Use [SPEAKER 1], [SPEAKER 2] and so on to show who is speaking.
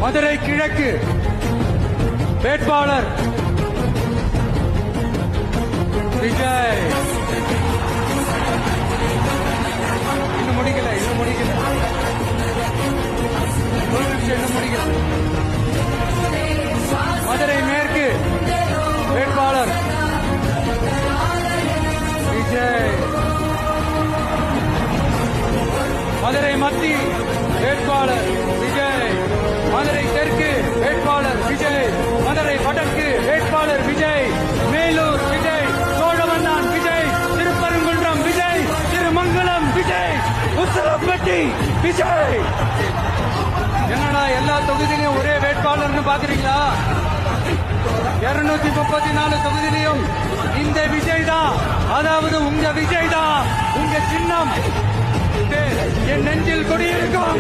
[SPEAKER 1] மதுரை கிழக்கு வேட்பாளர் விஜய். இன்னும் முடிக்கல ஒரு நிமிஷம், இன்னும் முடிக்கல. மதுரை மேற்கு வேட்பாளர் விஜய். மதுரை மத்திய வேட்பாளர் விஜய். மதுரை தெற்கு வேட்பாளர் விஜய். மதுரை வடக்கு வேட்பாளர் விஜய். மேலூர் விஜய். சோழவந்தான் விஜய். திருப்பரங்குன்றம் விஜய். திருமங்கலம் விஜய். உத்தரப்பட்டி விஜய். என்னடா எல்லா தொகுதியிலையும் ஒரே வேட்பாளர்னு பாக்குறீங்களா? 234 தொகுதியிலையும் இந்த விஜய் தான், அதாவது உங்க விஜய் தான். உங்க சின்னம் என் நெஞ்சில் கொடியிருக்கும்.